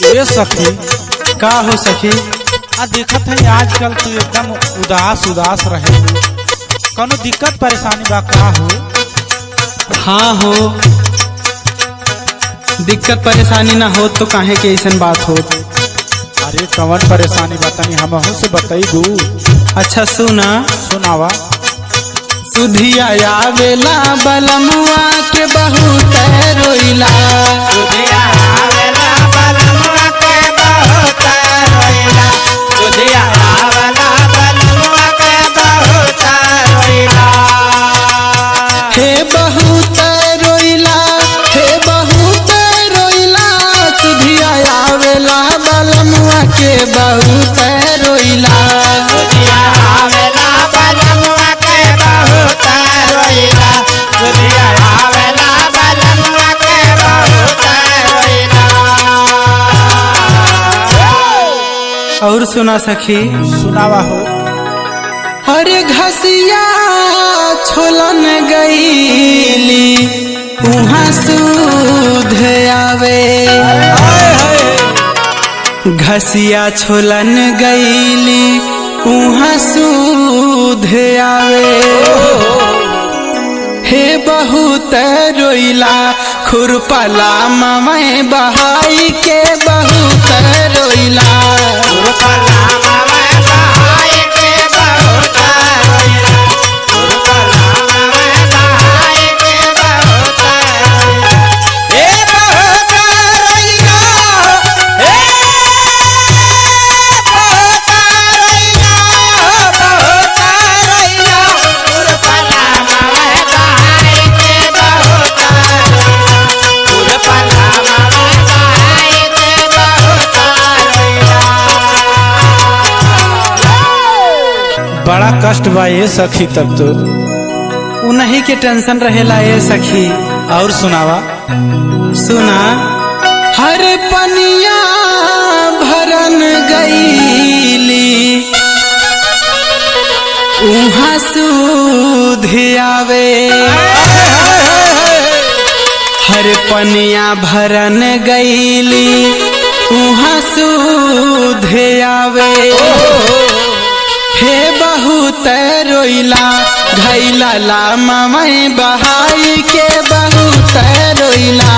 ये सखी का हो सखी? देखत है आजकल तू एकदम उदास उदास रहे हो, कौनो दिक्कत परेशानी बा का हो? हाँ हो, दिक्कत परेशानी ना हो तो काहे के ऐसन बात हो? अरे कौन परेशानी बतानी हमहू से बताई दू। अच्छा सुना, सुनावा। सुधिया आवेला बलमुआ के बहुत रोइला, सुधिया आवेला बलमुआ के बहुत रोइला, सुधिया आवेला बलमुआ के बहुत रोइला। हे बहुत रोइला, हे बहुत रोइला, सुधिया आवेला बलमुआ के बहुत रोइला। सुधिया आवेला बलमुआ के बहुत रोइला, सुधिया आवेला बलमुआ के बहुत रोइला। और सुना सखी, सुनावा हो। अरे घसिया छोलन गईली उहाँ सुध आवे, घसिया छोलन गईली उहाँ सुध आवे। हे बहुत रोइला खुरपला ममै बहाई के बहुत रोइला। बड़ा कष्ट बा ये सखी, तब तो उन्हीं के टेंशन रहेला ये सखी। और सुनावा। सुना, हर पनिया भरन गईली उहाँ सुध आवे, हर पनिया भरन गईली उहाँ सुध आवे। हे बहुत रोइला घैला ला ममै बहाई के बहुत रोइला।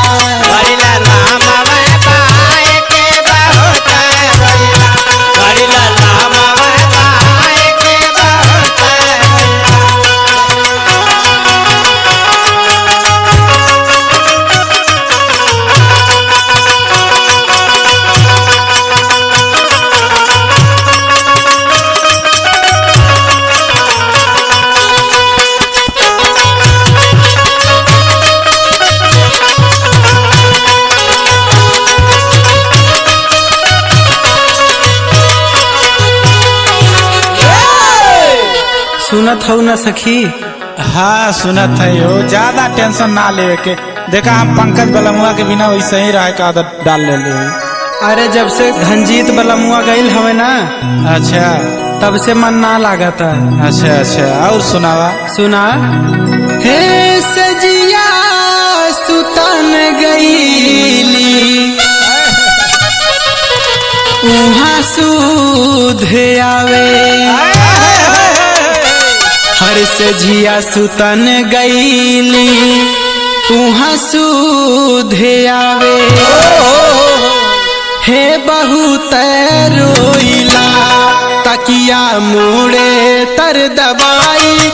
सुनत हो ना सखी? हाँ सुनत है हो, ज्यादा टेंशन ना लेवे के। देखा हम पंकज बलमुआ के बिना वैसे ही रहे का आदत डाल ले। अरे जब से धनजीत बलमुआ गईल हवे ना, अच्छा तब से मन ना लागता। अच्छा अच्छा, और सुनावा। सुना, हे सजिया सुतन गईली उहाँ सुध आवे, हर सजिया सुतन गईली उहाँ सुध आवे। हे बहुत रोइला तकिया मुड़े तर दबाई